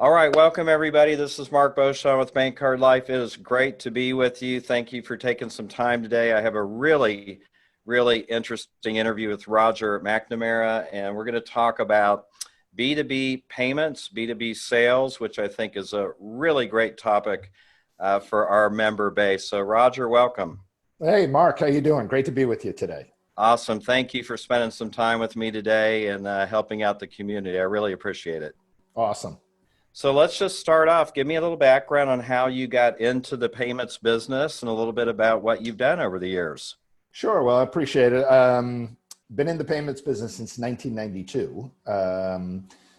All right, welcome everybody. This is Marc Beauchamp with Bankcard Life. It is great to be with you. Thank you for taking some time today. I have a really interesting interview with Roger at McNamara, and we're going to talk about B2B payments, B2B sales, which I think is a really great topic for our member base. So Roger, welcome. Hey, Mark, how you doing? Great to be with you today. Awesome. Thank you for spending some time with me today and helping out the community. I really appreciate it. Awesome. So let's just start off. Give me a little background on how you got into the payments business and a little bit about what you've done over the years. Sure. Well, I appreciate it. Been in the payments business since 1992.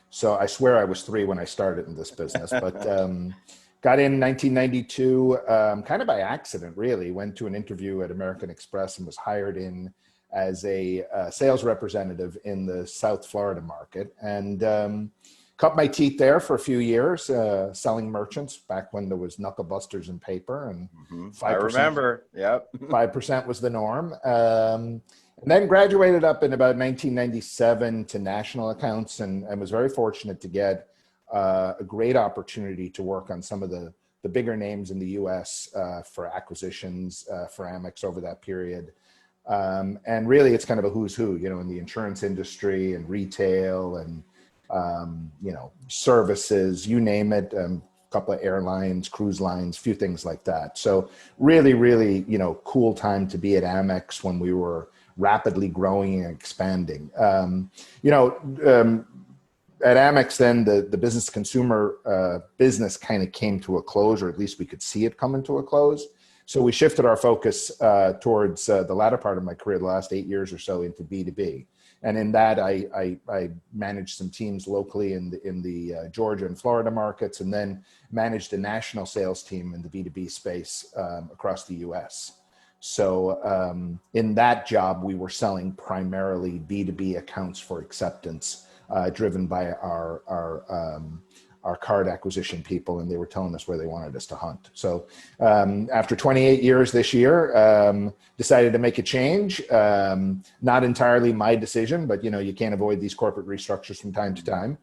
So I swear I was 3 when I started in this business, but got in 1992 kind of by accident, really. Went to an interview at American Express and was hired in as a sales representative in the South Florida market. And cut my teeth there for a few years, selling merchants back when there was knuckle busters and paper, and 5%, I remember. Yep. 5% was the norm. And then graduated up in about 1997 to national accounts, and was very fortunate to get a great opportunity to work on some of the bigger names in the U.S. For acquisitions for Amex over that period. And really, it's kind of a who's who, in the insurance industry and retail and services, you name it, a couple of airlines, cruise lines, few things like that. So really, cool time to be at Amex when we were rapidly growing and expanding. At Amex then the business consumer business kind of came to a close, or at least we could see it coming to a close. So we shifted our focus towards the latter part of my career, the last 8 years or so, into B2B. And in that, I managed some teams locally in the Georgia and Florida markets, and then managed a national sales team in the B2B space across the U.S. So in that job, we were selling primarily B2B accounts for acceptance, driven by our card acquisition people, and they were telling us where they wanted us to hunt. So after 28 years this year, decided to make a change. Not entirely my decision, but you can't avoid these corporate restructures from time to time.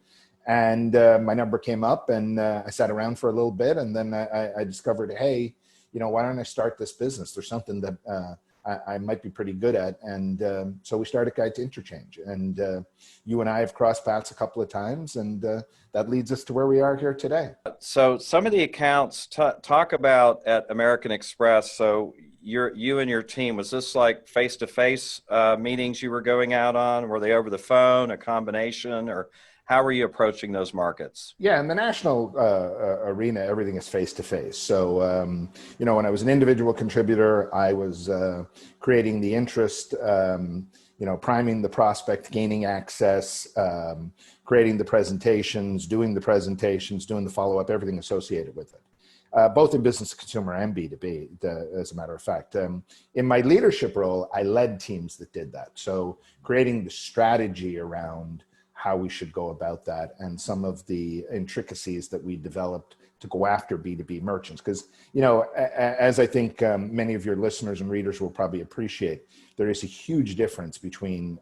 And my number came up, and I sat around for a little bit, and then I discovered, hey, why don't I start this business? There's something that I might be pretty good at. And so we started Guide to Interchange, and you and I have crossed paths a couple of times, and that leads us to where we are here today. So some of the accounts talk about at American Express. So you and your team, was this like face-to-face meetings you were going out on? Were they over the phone, a combination, or how were you approaching those markets? Yeah, in the national arena, everything is face-to-face. So, when I was an individual contributor, I was creating the interest, priming the prospect, gaining access, creating the presentations, doing the follow-up, everything associated with it, both in business to consumer and B2B, as a matter of fact. In my leadership role, I led teams that did that. So creating the strategy around how we should go about that, and some of the intricacies that we developed to go after B2B merchants. Because, as I think many of your listeners and readers will probably appreciate, there is a huge difference between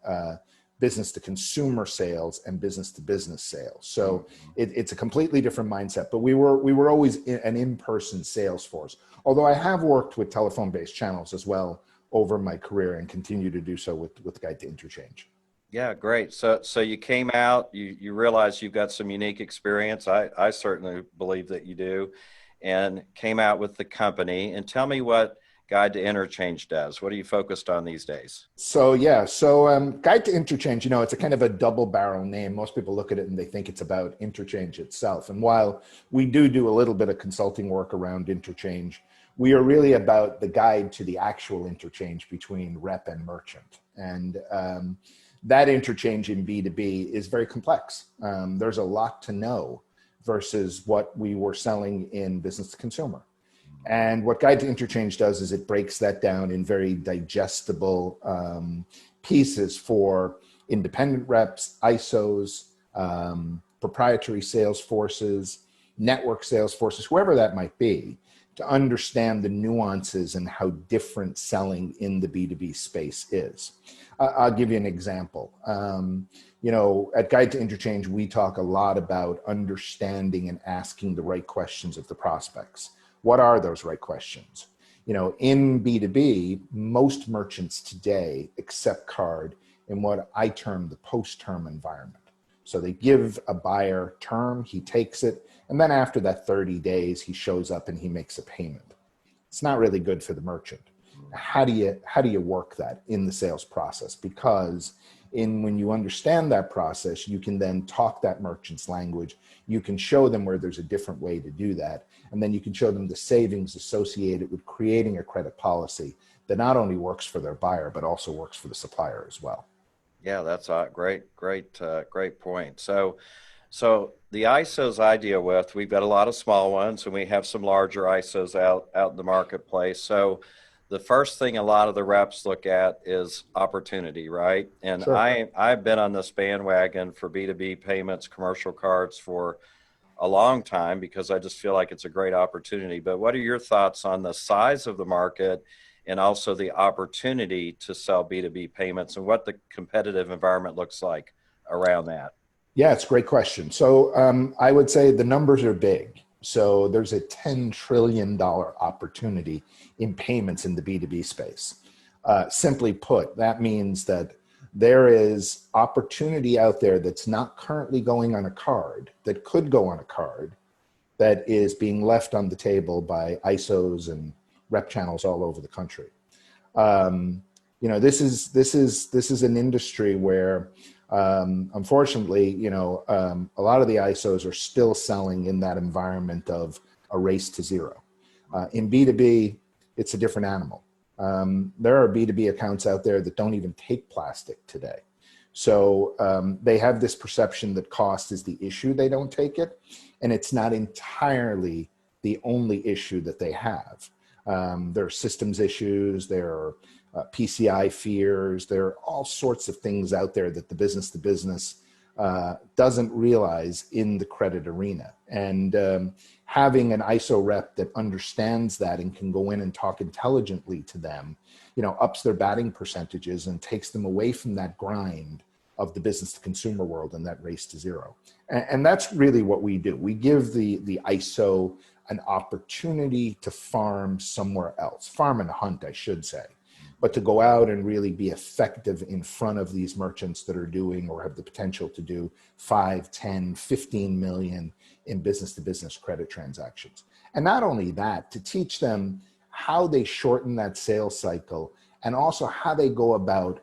business to consumer sales and business to business sales. So it's a completely different mindset, but we were always an in-person sales force. Although I have worked with telephone-based channels as well over my career, and continue to do so with Guide to Interchange. Yeah, great. So you came out, you realized you've got some unique experience. I certainly believe that you do, and came out with the company. And tell me what Guide to Interchange does. What are you focused on these days? So Guide to Interchange, it's a kind of a double barrel name. Most people look at it and they think it's about interchange itself. And while we do a little bit of consulting work around interchange, we are really about the guide to the actual interchange between rep and merchant. And that interchange in B2B is very complex. There's a lot to know versus what we were selling in business to consumer. And what Guide to Interchange does is it breaks that down in very digestible pieces for independent reps, ISOs, proprietary sales forces, network sales forces, whoever that might be, to understand the nuances and how different selling in the B2B space is. I'll give you an example. At Guide to Interchange, we talk a lot about understanding and asking the right questions of the prospects. What are those right questions? In B2B, most merchants today accept card in what I term the post-term environment. So they give a buyer term, he takes it, and then after that 30 days, he shows up and he makes a payment. It's not really good for the merchant. How do you work that in the sales process? Because when you understand that process, you can then talk that merchant's language. You can show them where there's a different way to do that. And then you can show them the savings associated with creating a credit policy that not only works for their buyer, but also works for the supplier as well. Yeah, that's a great point. So the ISOs I deal with, we've got a lot of small ones, and we have some larger ISOs out in the marketplace. So the first thing a lot of the reps look at is opportunity, right? And Sure. I've been on this bandwagon for B2B payments, commercial cards for a long time because I just feel like it's a great opportunity. But what are your thoughts on the size of the market and also the opportunity to sell B2B payments and what the competitive environment looks like around that? Yeah, it's a great question. So I would say the numbers are big. So there's a $10 trillion opportunity in payments in the B2B space. Simply put, that means that there is opportunity out there that's not currently going on a card, that could go on a card, that is being left on the table by ISOs and rep channels all over the country. This is an industry where unfortunately, a lot of the ISOs are still selling in that environment of a race to zero. In B2B, it's a different animal. There are B2B accounts out there that don't even take plastic today. So they have this perception that cost is the issue, they don't take it. And it's not entirely the only issue that they have. There are systems issues, there are PCI fears. There are all sorts of things out there that the business to business doesn't realize in the credit arena. And having an ISO rep that understands that and can go in and talk intelligently to them, ups their batting percentages and takes them away from that grind of the business to consumer world and that race to zero. And that's really what we do. We give the ISO an opportunity to farm somewhere else, farm and hunt, I should say. But to go out and really be effective in front of these merchants that are doing or have the potential to do 5, 10, 15 million in business to business credit transactions. And not only that, to teach them how they shorten that sales cycle and also how they go about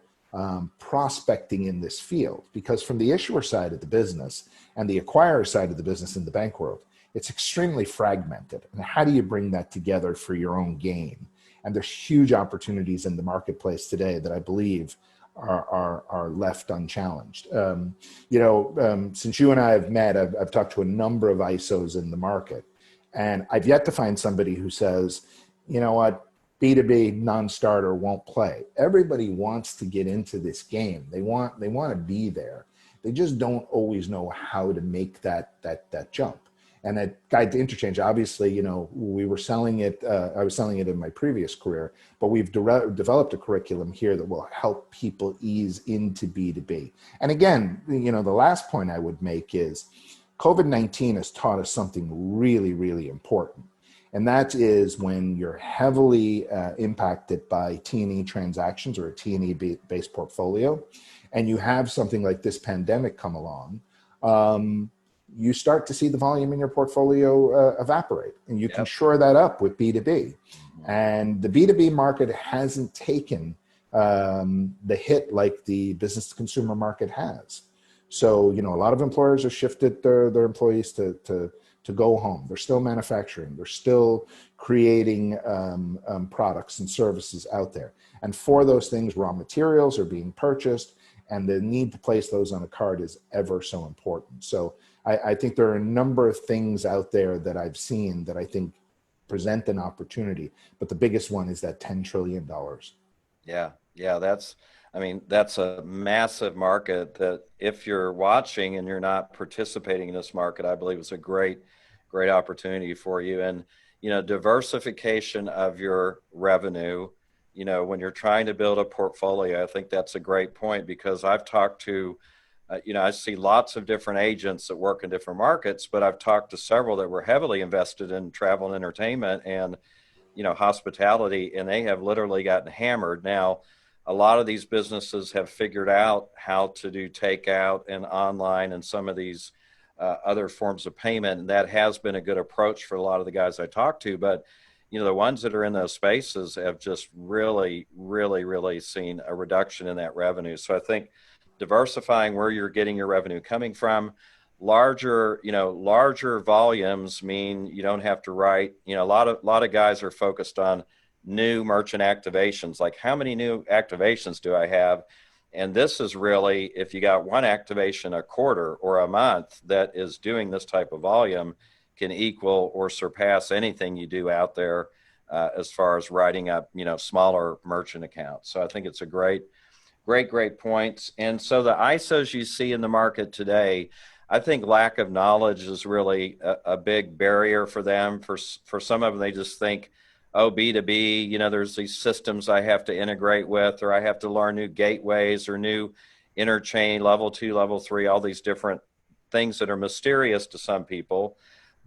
prospecting in this field. Because from the issuer side of the business and the acquirer side of the business in the bank world, it's extremely fragmented. And how do you bring that together for your own gain? And there's huge opportunities in the marketplace today that I believe are left unchallenged. Since you and I have met, I've talked to a number of ISOs in the market, and I've yet to find somebody who says, you know what, B2B non-starter won't play. Everybody wants to get into this game. They want to be there. They just don't always know how to make that jump. And at Guide to Interchange, obviously, we were selling it. I was selling it in my previous career, but we've developed a curriculum here that will help people ease into B2B. And again, the last point I would make is COVID-19 has taught us something really, really important. And that is when you're heavily impacted by T&E transactions or a T&E based portfolio, and you have something like this pandemic come along, you start to see the volume in your portfolio evaporate, and you can shore that up with B2B. And the B2B market hasn't taken the hit like the business to consumer market has. So, a lot of employers have shifted their employees to go home. They're still manufacturing. They're still creating products and services out there. And for those things, raw materials are being purchased, and the need to place those on a card is ever so important. So I think there are a number of things out there that I've seen that I think present an opportunity, but the biggest one is that $10 trillion. Yeah, that's a massive market that if you're watching and you're not participating in this market, I believe it's a great opportunity for you. And, diversification of your revenue, when you're trying to build a portfolio. I think that's a great point, because I've talked to, I see lots of different agents that work in different markets, but I've talked to several that were heavily invested in travel and entertainment and, hospitality, and they have literally gotten hammered. Now, a lot of these businesses have figured out how to do takeout and online and some of these other forms of payment, and that has been a good approach for a lot of the guys I talk to. But the ones that are in those spaces have just really, really, really seen a reduction in that revenue. So I think diversifying where you're getting your revenue coming from, larger volumes mean you don't have to write. A lot of guys are focused on new merchant activations, like how many new activations do I have? And this is really, if you got one activation a quarter or a month that is doing this type of volume, can equal or surpass anything you do out there as far as writing up, smaller merchant accounts. So I think it's a great points. And so the ISOs you see in the market today, I think lack of knowledge is really a big barrier for them. For some of them, they just think, oh, B2B, there's these systems I have to integrate with, or I have to learn new gateways or new interchange, level 2, level 3, all these different things that are mysterious to some people.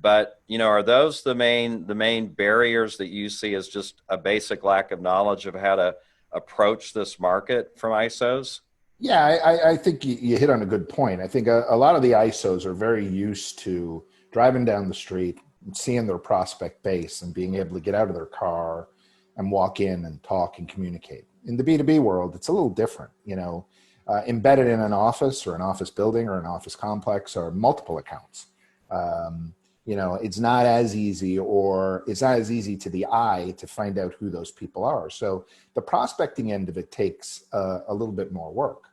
But, are those the main barriers that you see as just a basic lack of knowledge of how to approach this market from ISOs? Yeah, I think you hit on a good point. I think a lot of the ISOs are very used to driving down the street and seeing their prospect base and being able to get out of their car and walk in and talk and communicate. In the B2B world, it's a little different. Embedded in an office or an office building or an office complex are multiple accounts. It's not as easy, or it's not as easy to the eye to find out who those people are. So the prospecting end of it takes a little bit more work,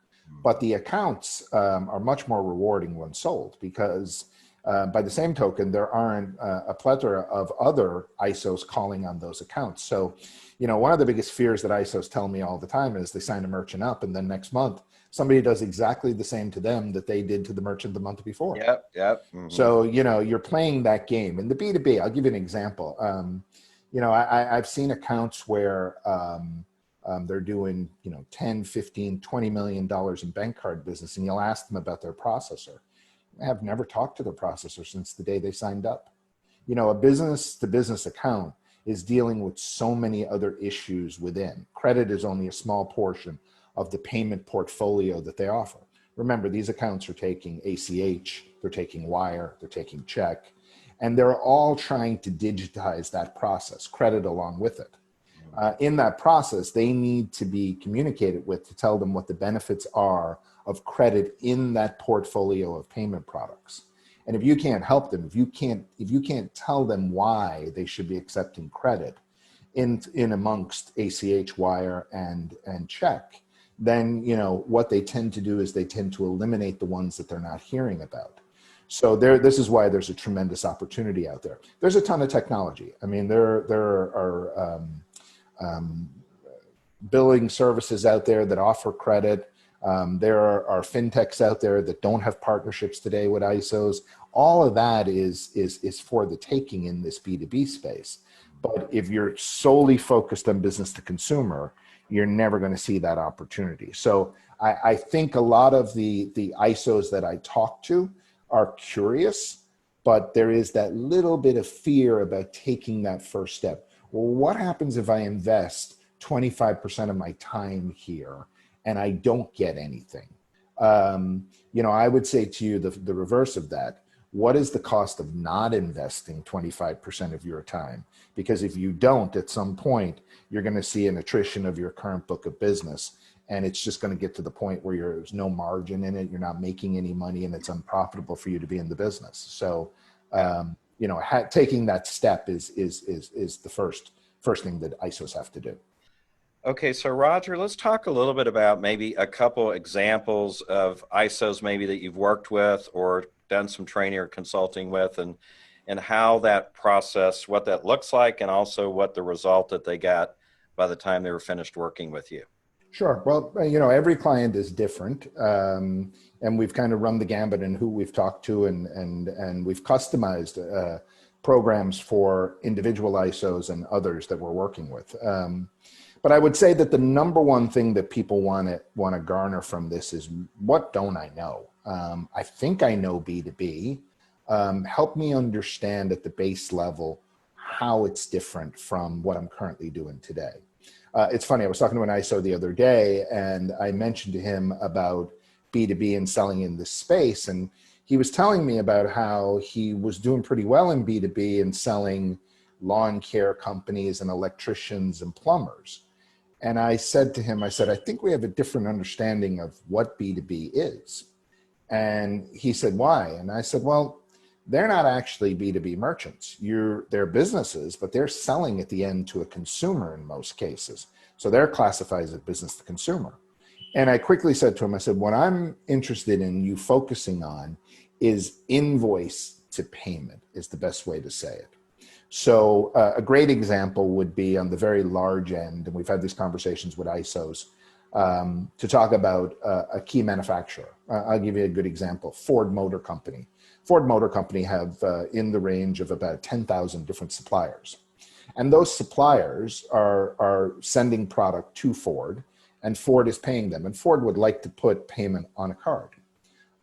but the accounts are much more rewarding when sold, because by the same token, there aren't a plethora of other ISOs calling on those accounts. So, one of the biggest fears that ISOs tell me all the time is they sign a merchant up, and then next month, somebody does exactly the same to them that they did to the merchant the month before. Yep. Mm-hmm. So, you're playing that game. In the B2B, I'll give you an example. I've seen accounts where they're doing, 10, 15, $20 million in bank card business, and you'll ask them about their processor. I have never talked to the processor since the day they signed up. A business-to-business account is dealing with so many other issues within. Credit is only a small portion of the payment portfolio that they offer. Remember, these accounts are taking ACH, they're taking wire, they're taking check, and they're all trying to digitize that process, credit along with it. In that process, they need to be communicated with to tell them what the benefits are of credit in that portfolio of payment products. And if you can't help them, if you can't tell them why they should be accepting credit in amongst ACH, wire, and check, then what they tend to do is they tend to eliminate the ones that they're not hearing about. So this is why there's a tremendous opportunity out there. There's a ton of technology. I mean, there are billing services out there that offer credit. There are fintechs out there that don't have partnerships today with ISOs. All of that is for the taking in this B2B space. But if you're solely focused on business to consumer, you're never going to see that opportunity. So I think a lot of the ISOs that I talk to are curious, but there is that little bit of fear about taking that first step. Well, what happens if I invest 25% of my time here and I don't get anything? I would say to you the reverse of that. What is the cost of not investing 25% of your time? Because if you don't, at some point, you're going to see an attrition of your current book of business. And it's just going to get to the point where there's no margin in it. You're not making any money, and it's unprofitable for you to be in the business. So, taking that step is the first thing that ISOs have to do. Okay, so Roger, let's talk a little bit about maybe a couple examples of ISOs maybe that you've worked with or done some training or consulting with, and how that process, what that looks like, and also what the result that they got by the time they were finished working with you. Sure. Well, every client is different, and we've kind of run the gambit in who we've talked to, and we've customized programs for individual ISOs and others that we're working with. But I would say that the number one thing that people want to garner from this is, what don't I know? I think I know B2B. Help me understand at the base level how it's different from what I'm currently doing today. It's funny, I was talking to an ISO the other day, and I mentioned to him about B2B and selling in this space, and he was telling me about how he was doing pretty well in B2B and selling lawn care companies and electricians and plumbers. And I said to him, I said, I think we have a different understanding of what B2B is. And he said, why? And I said, well, they're not actually B2B merchants. They're businesses, but they're selling at the end to a consumer in most cases. So they're classified as a business to consumer. And I quickly said to him, I said, what I'm interested in you focusing on is invoice to payment is the best way to say it. So a great example would be on the very large end, and we've had these conversations with ISOs to talk about a key manufacturer. I'll give you a good example, Ford Motor Company. Ford Motor Company have in the range of about 10,000 different suppliers. And those suppliers are sending product to Ford, and Ford is paying them. And Ford would like to put payment on a card.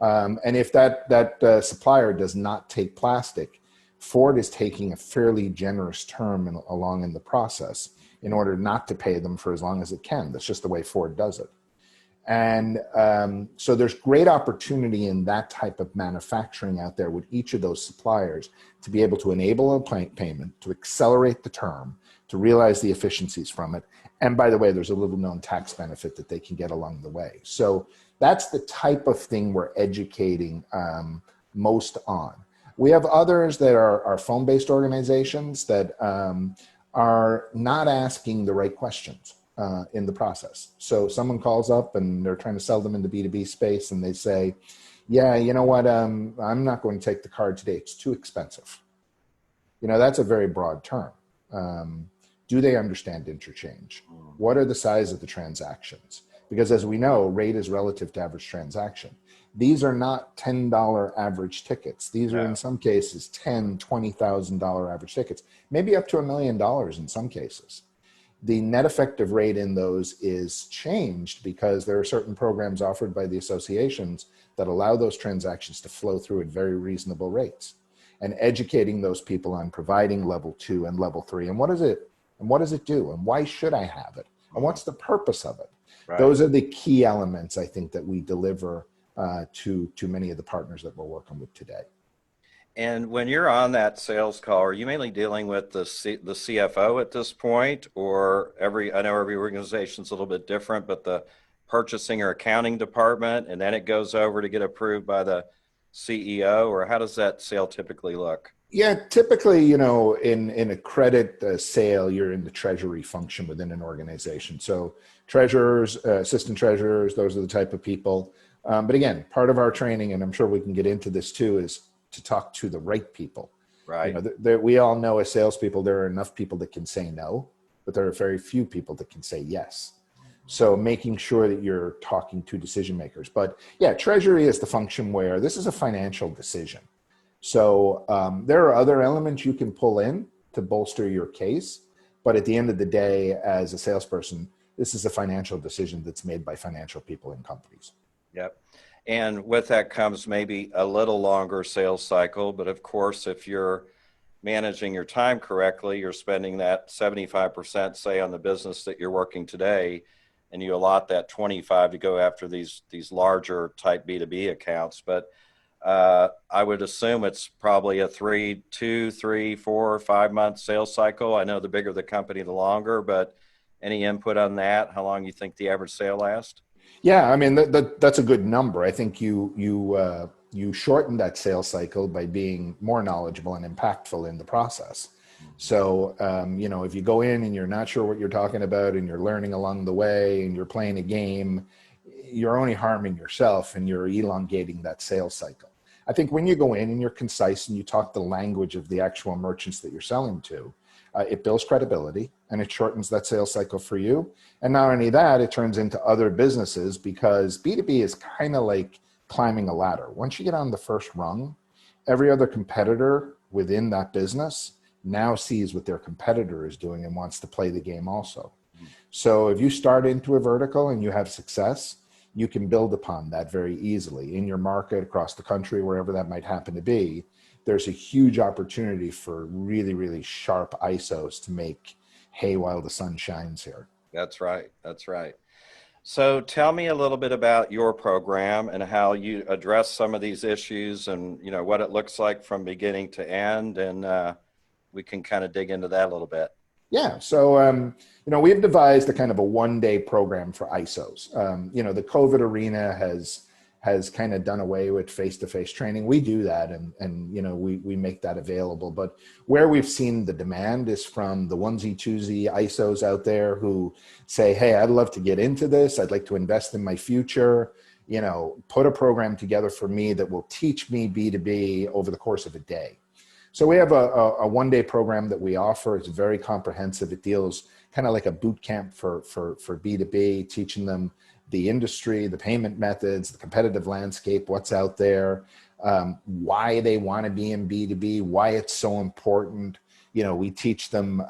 And if that supplier does not take plastic, Ford is taking a fairly generous term along in the process in order not to pay them for as long as it can. That's just the way Ford does it. And so there's great opportunity in that type of manufacturing out there with each of those suppliers to be able to enable a payment, to accelerate the term, to realize the efficiencies from it. And by the way, there's a little known tax benefit that they can get along the way. So that's the type of thing we're educating most on. We have others that are phone-based organizations that are not asking the right questions in the process. So someone calls up and they're trying to sell them in the B2B space, and they say, yeah, you know what, I'm not going to take the card today. It's too expensive. You know, that's a very broad term. Do they understand interchange? What are the size of the transactions? Because as we know, rate is relative to average transaction. These are not $10 average tickets. These are in some cases $10,000, $20,000 average tickets, maybe up to $1 million in some cases. The net effective rate in those is changed because there are certain programs offered by the associations that allow those transactions to flow through at very reasonable rates, and educating those people on providing level 2 and level 3. And what does it do? And why should I have it? And what's the purpose of it? Right. Those are the key elements, I think, that we deliver to many of the partners that we're working with today. And when you're on that sales call, are you mainly dealing with the CFO at this point, or I know every organization's a little bit different, but the purchasing or accounting department, and then it goes over to get approved by the CEO, or how does that sale typically look? Yeah, typically, you know, in a credit sale, you're in the treasury function within an organization. So treasurers, assistant treasurers, those are the type of people. But again, part of our training, and I'm sure we can get into this too, is to talk to the right people. Right. You know, we all know as salespeople, there are enough people that can say no, but there are very few people that can say yes. So making sure that you're talking to decision makers. But yeah, treasury is the function where this is a financial decision. So there are other elements you can pull in to bolster your case. But at the end of the day, as a salesperson, this is a financial decision that's made by financial people in companies. Yep. And with that comes maybe a little longer sales cycle. But of course, if you're managing your time correctly, you're spending that 75%, say, on the business that you're working today, and you allot that 25 to go after these larger type B2B accounts. But I would assume it's probably a 2, 3, 4, 5 month sales cycle. I know the bigger the company, the longer, but any input on that? How long you think the average sale lasts? Yeah, I mean, that's a good number. I think you shorten that sales cycle by being more knowledgeable and impactful in the process. So, you know, if you go in and you're not sure what you're talking about and you're learning along the way and you're playing a game, you're only harming yourself and you're elongating that sales cycle. I think when you go in and you're concise and you talk the language of the actual merchants that you're selling to, it builds credibility and it shortens that sales cycle for you. And not only that, it turns into other businesses, because B2B is kind of like climbing a ladder. Once you get on the first rung, every other competitor within that business now sees what their competitor is doing and wants to play the game also. So if you start into a vertical and you have success, you can build upon that very easily in your market, across the country, wherever that might happen to be. There's a huge opportunity for really, really sharp ISOs to make hay while the sun shines here. That's right. That's right. So tell me a little bit about your program and how you address some of these issues, and what it looks like from beginning to end, and we can kind of dig into that a little bit. Yeah, so we've devised a kind of a one-day program for ISOs. The COVID arena has kind of done away with face-to-face training. We do that, and we make that available. But where we've seen the demand is from the onesie twosie ISOs out there who say, "Hey, I'd love to get into this. I'd like to invest in my future. Put a program together for me that will teach me B2B over the course of a day." So we have a one-day program that we offer. It's very comprehensive. It deals kind of like a boot camp for B2B, teaching them the industry, the payment methods, the competitive landscape, what's out there, why they want to be in B2B, why it's so important. We teach them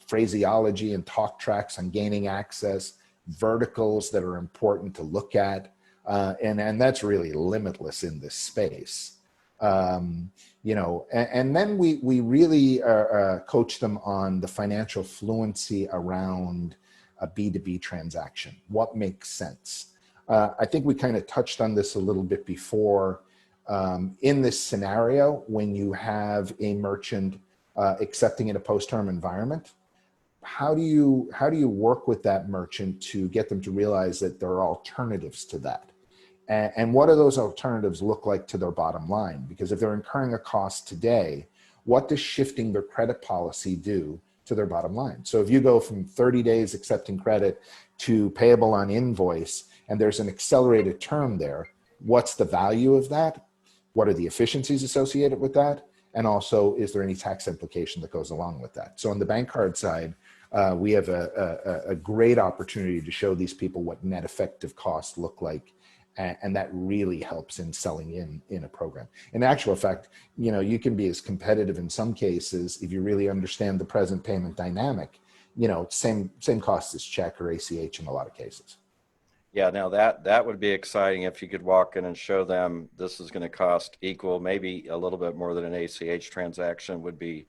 phraseology and talk tracks on gaining access, verticals that are important to look at, and that's really limitless in this space. And then we really coach them on the financial fluency around a B2B transaction. What makes sense? I think we kind of touched on this a little bit before. In this scenario, when you have a merchant accepting in a post-term environment, how do you work with that merchant to get them to realize that there are alternatives to that? And what do those alternatives look like to their bottom line? Because if they're incurring a cost today, what does shifting their credit policy do to their bottom line? So if you go from 30 days accepting credit to payable on invoice, and there's an accelerated term there, what's the value of that? What are the efficiencies associated with that? And also, is there any tax implication that goes along with that? So on the bank card side, we have a great opportunity to show these people what net effective costs look like. And that really helps in selling in a program. In actual fact, you can be as competitive in some cases if you really understand the present payment dynamic. Same cost as check or ACH in a lot of cases. Yeah, now that would be exciting if you could walk in and show them this is going to cost equal, maybe a little bit more than an ACH transaction would be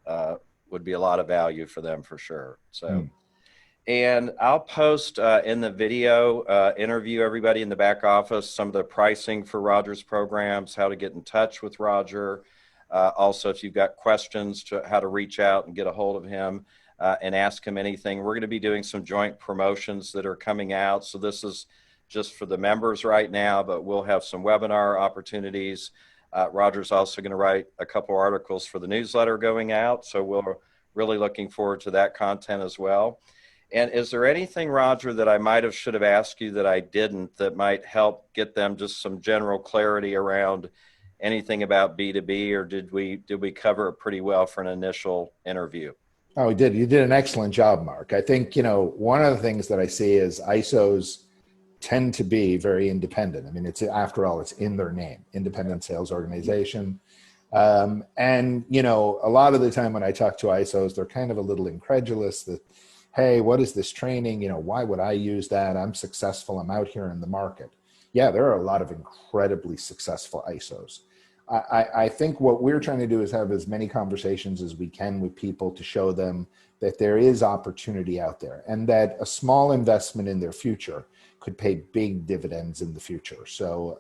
a lot of value for them for sure. So. And I'll post in the video, interview everybody in the back office, some of the pricing for Roger's programs, how to get in touch with Roger. Also, if you've got questions, how to reach out and get a hold of him and ask him anything. We're going to be doing some joint promotions that are coming out. So this is just for the members right now, but we'll have some webinar opportunities. Roger's also going to write a couple articles for the newsletter going out. So we're really looking forward to that content as well. And is there anything, Roger, that I should have asked you that I didn't that might help get them just some general clarity around anything about B2B, or did we cover it pretty well for an initial interview? Oh, we did. You did an excellent job, Mark. I think, one of the things that I see is ISOs tend to be very independent. I mean, after all, it's in their name, independent sales organization. And, a lot of the time when I talk to ISOs, they're kind of a little incredulous that, hey, what is this training? Why would I use that? I'm successful. I'm out here in the market. Yeah, there are a lot of incredibly successful ISOs. I think what we're trying to do is have as many conversations as we can with people to show them that there is opportunity out there and that a small investment in their future could pay big dividends in the future. So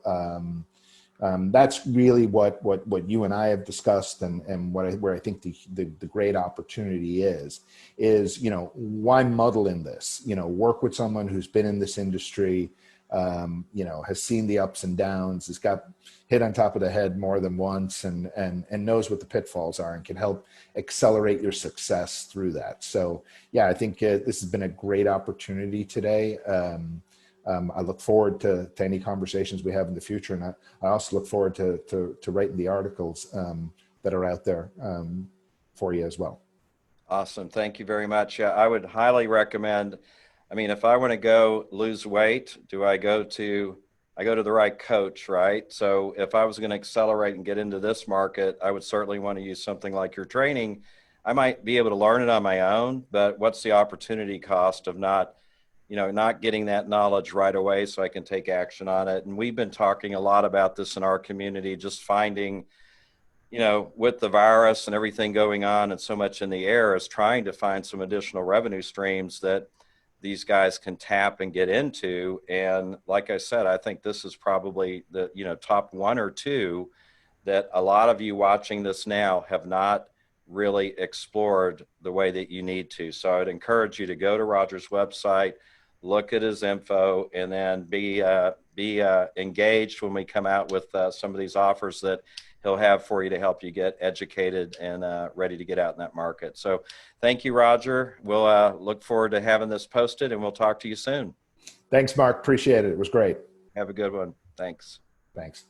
that's really what you and I have discussed, and where I think the great opportunity is why muddle in this? Work with someone who's been in this industry, has seen the ups and downs, has got hit on top of the head more than once, and knows what the pitfalls are and can help accelerate your success through that. So yeah, I think this has been a great opportunity today. I look forward to any conversations we have in the future, and I also look forward to writing the articles that are out there for you as well. Awesome. Thank you very much. I would highly recommend, if I want to go lose weight, do I go to I go to the right coach, right? So if I was going to accelerate and get into this market, I would certainly want to use something like your training. I might be able to learn it on my own, but what's the opportunity cost of not, not getting that knowledge right away so I can take action on it? And we've been talking a lot about this in our community, just finding, with the virus and everything going on and so much in the air, is trying to find some additional revenue streams that these guys can tap and get into. And like I said, I think this is probably the, top one or two that a lot of you watching this now have not really explored the way that you need to. So I'd encourage you to go to Roger's website, look at his info, and then be engaged when we come out with some of these offers that he'll have for you to help you get educated and ready to get out in that market. So thank you, Roger. We'll look forward to having this posted, and we'll talk to you soon. Thanks, Mark. Appreciate it. It was great. Have a good one. Thanks. Thanks.